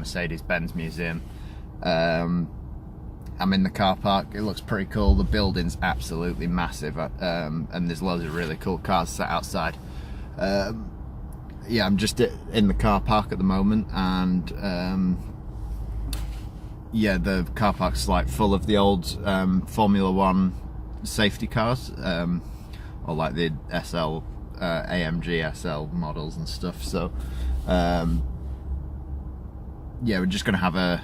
Mercedes-Benz museum. I'm in the car park. It looks pretty cool. The building's absolutely massive, and there's loads of really cool cars sat outside. Yeah, I'm just in the car park at the moment, and yeah, the car park's like full of the old Formula One safety cars, or like the SL, AMG SL models and stuff. So yeah, we're just gonna have a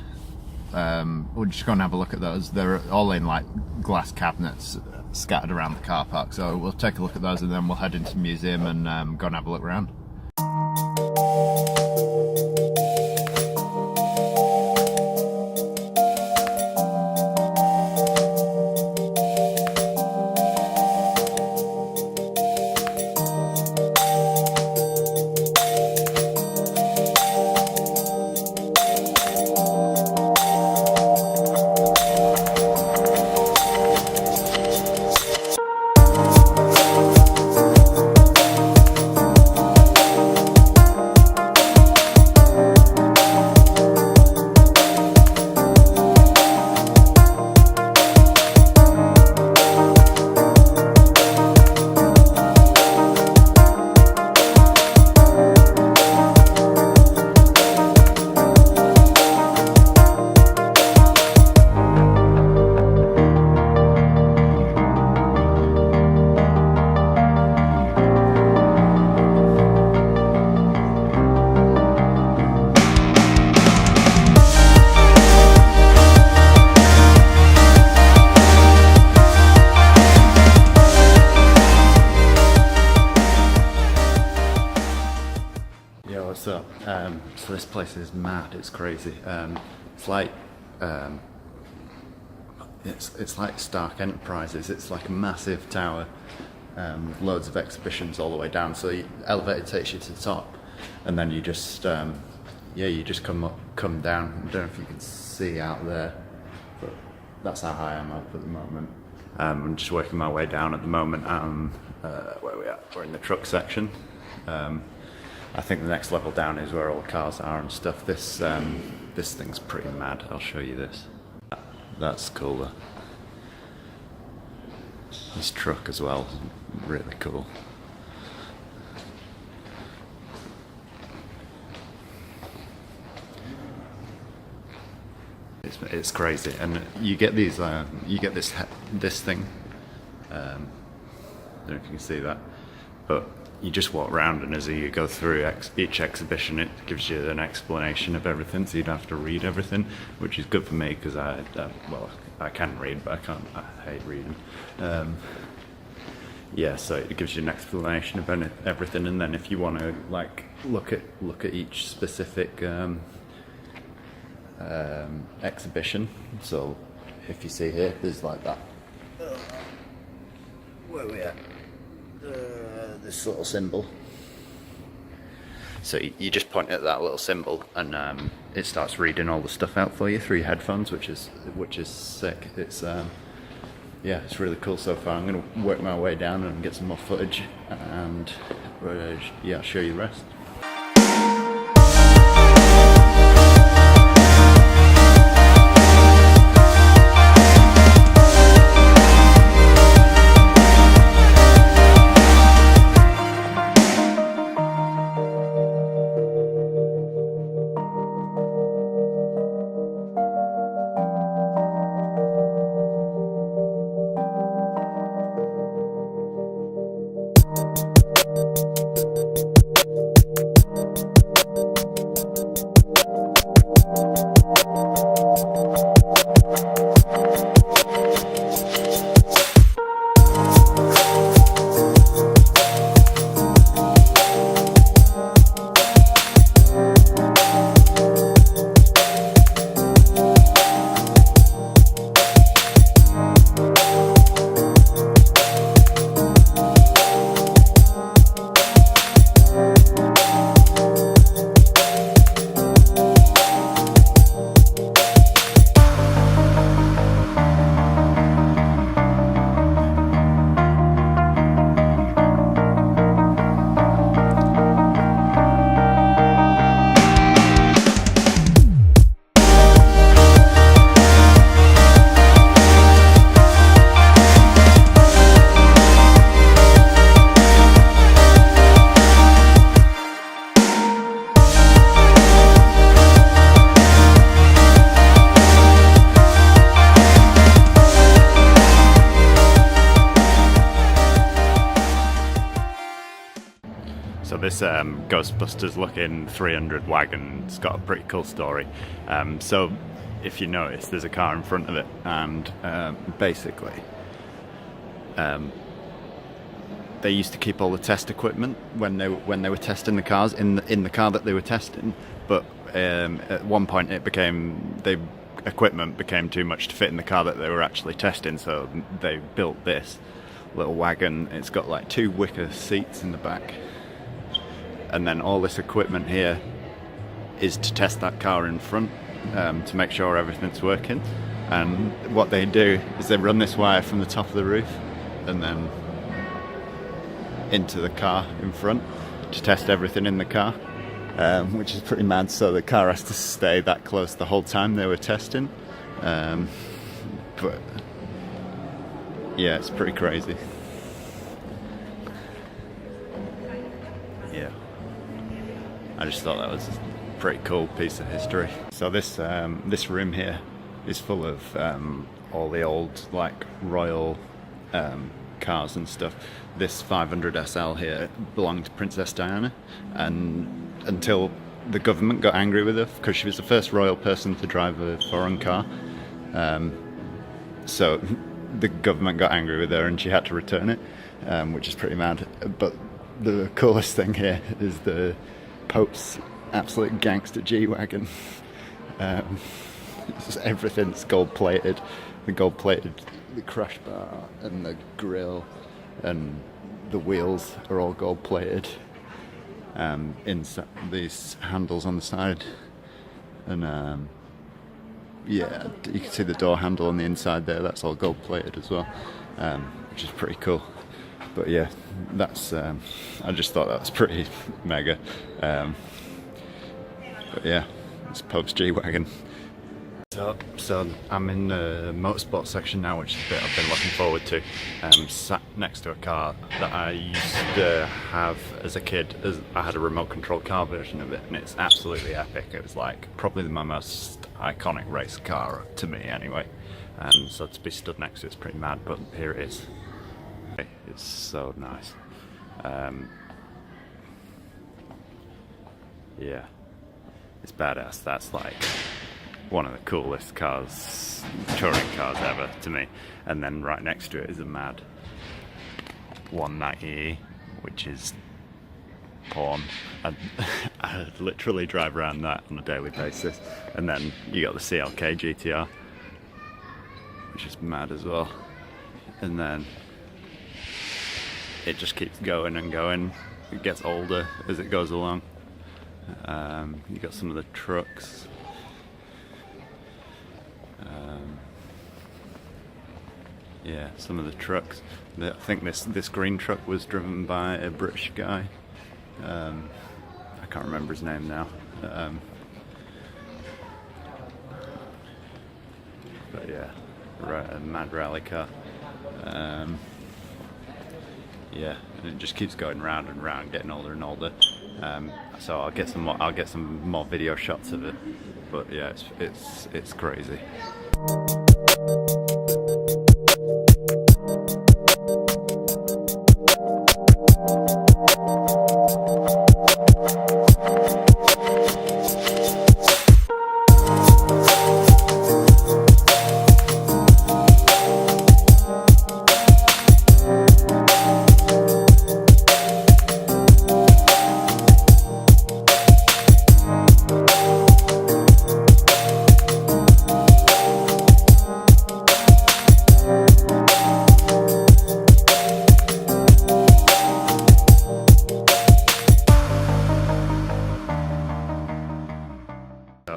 look at those. They're all in like glass cabinets scattered around the car park. So we'll take a look at those, and then we'll head into the museum and go and have a look around. What's up? So this place is mad. It's crazy. It's like it's like Stark Enterprises. It's like a massive tower with loads of exhibitions all the way down. So the elevator takes you to the top, and then you just yeah, you just come down. I don't know if you can see out there, but that's how high I'm up at the moment. I'm just working my way down at the moment. Where are we at? We're in the truck section. I think the next level down is where all the cars are and stuff. This thing's pretty mad. I'll show you this. That's cooler. This truck as well, really cool. It's crazy, and you get these. You get this thing. I don't know if you can see that, but you just walk around, and as you go through each exhibition, it gives you an explanation of everything, so you don't have to read everything, which is good for me because well, I can read, but I hate reading. Yeah, so it gives you an explanation of everything, and then if you want to like look at each specific exhibition, so if you see here, there's like that. Where are we at? This little symbol. So you just point at that little symbol, and it starts reading all the stuff out for you through your headphones, which is sick. It's yeah, it's really cool so far. I'm going to work my way down and get some more footage, and yeah, I'll show you the rest. this Ghostbusters looking 300 wagon's got a pretty cool story. So if you notice, there's a car in front of it, and basically they used to keep all the test equipment when they were testing the cars in the car that they were testing, but at one point equipment became too much to fit in the car that they were actually testing, so they built this little wagon. It's got like 2 wicker seats in the back, and then all this equipment here is to test that car in front, to make sure everything's working. And what they do is they run this wire from the top of the roof and then into the car in front to test everything in the car, which is pretty mad. So the car has to stay that close the whole time they were testing, but yeah, it's pretty crazy. Yeah, I just thought that was a pretty cool piece of history. So this room here is full of all the old like royal cars and stuff. This 500 SL here belonged to Princess Diana, and until the government got angry with her because she was the first royal person to drive a foreign car, so the government got angry with her and she had to return it, which is pretty mad. But the coolest thing here is the Pope's absolute gangster G-Wagon. Everything's gold-plated. The crash bar and the grille and the wheels are all gold-plated. Inside these handles on the side, and yeah, you can see the door handle on the inside there. That's all gold-plated as well, which is pretty cool. But yeah, that's I just thought that was pretty mega. But yeah, it's Pope's G-Wagon. So I'm in the motorsport section now, which is a bit I've been looking forward to. Sat next to a car that I used to have as a kid. I had a remote control car version of it, and it's absolutely epic. It was like probably my most iconic race car to me anyway. So to be stood next to it's pretty mad, but here it is. It's so nice. Yeah, it's badass. That's like one of the coolest cars, touring cars ever to me. And then right next to it is a mad 190E, which is porn. I literally drive around that on a daily basis. And then you got the CLK GTR, which is mad as well. And then it just keeps going and going. It gets older as it goes along. You got some of the trucks. Yeah, some of the trucks. I think this green truck was driven by a British guy. I can't remember his name now. But yeah, a mad rally car. Yeah, and it just keeps going round and round, getting older and older. So I'll get some more video shots of it. But yeah, it's crazy.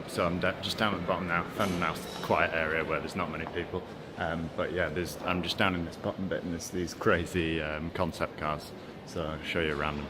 So I'm just down at the bottom now. Found a nice quiet area where there's not many people. But yeah, I'm just down in this bottom bit, and there's these crazy concept cars. So I'll show you around them.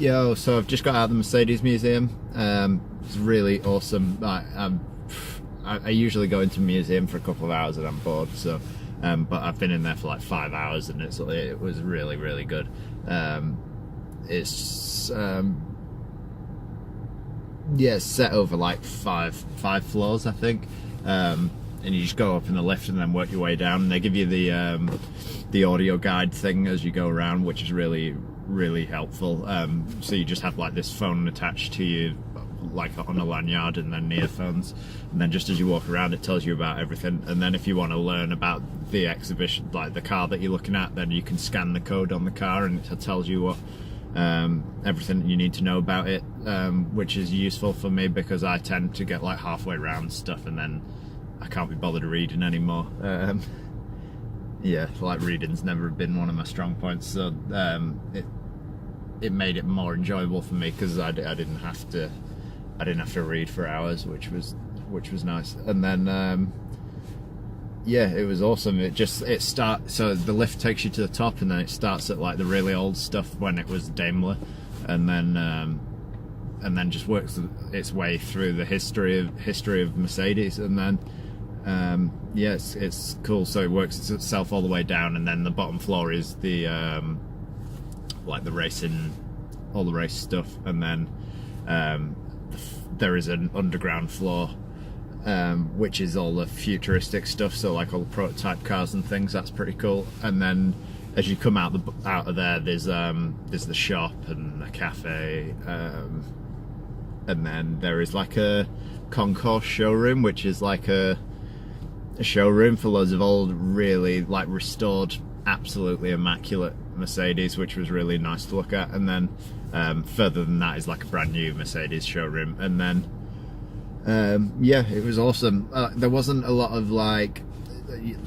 Yo, so I've just got out of the Mercedes Museum. It's really awesome. I usually go into a museum for a couple of hours and I'm bored, so but I've been in there for like 5 hours and it was really, really good. It's yeah, it's set over like five floors, I think, and you just go up in the lift and then work your way down, and they give you the audio guide thing as you go around, which is really, really helpful. So you just have like this phone attached to you, like on a lanyard, and then earphones, and then just as you walk around it tells you about everything. And then if you want to learn about the exhibition, like the car that you're looking at, then you can scan the code on the car and it tells you what everything you need to know about it, which is useful for me because I tend to get like halfway around stuff and then I can't be bothered reading anymore. Yeah, like reading's never been one of my strong points, so it made it more enjoyable for me because I didn't have to read for hours, which was nice. And then yeah, it was awesome. So the lift takes you to the top, and then it starts at like the really old stuff when it was Daimler, and then just works its way through the history of Mercedes, and then yeah, it's cool. So it works itself all the way down, and then the bottom floor is the like the racing, all the race stuff, and then there is an underground floor, which is all the futuristic stuff, so like all the prototype cars and things. That's pretty cool. And then as you come out of there, there's the shop and the cafe, and then there is like a concourse showroom, which is like a showroom for loads of old, really like restored, absolutely immaculate Mercedes, which was really nice to look at. And then further than that is like a brand new Mercedes showroom. And then yeah, it was awesome. There wasn't a lot of like,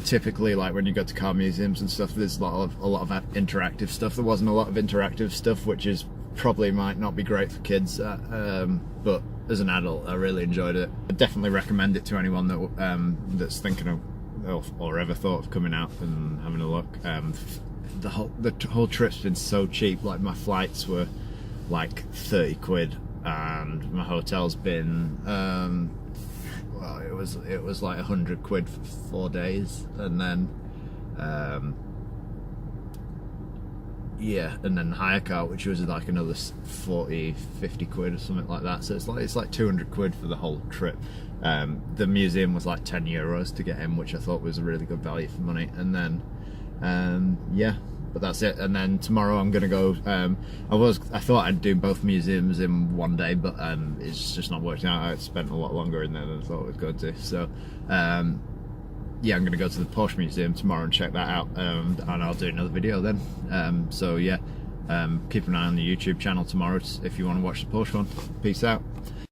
typically like when you go to car museums and stuff, there's a lot of interactive stuff. There wasn't a lot of interactive stuff, which is probably might not be great for kids, but as an adult I really enjoyed it. I definitely recommend it to anyone that that's thinking of or ever thought of coming out and having a look. The whole trip's been so cheap. Like my flights were like 30 quid and my hotel's been well, it was like 100 quid for 4 days, and then yeah, and then the hire car, which was like another 40-50 quid or something like that. So it's like 200 quid for the whole trip. The museum was like 10 euros to get in, which I thought was a really good value for money. And then yeah, but that's it. And then tomorrow I'm gonna go, I thought I'd do both museums in one day, but it's just not working out. I spent a lot longer in there than I thought I was going to. So yeah, I'm gonna go to the Porsche Museum tomorrow and check that out, and I'll do another video then. So yeah, keep an eye on the YouTube channel tomorrow if you want to watch the Porsche one. Peace out.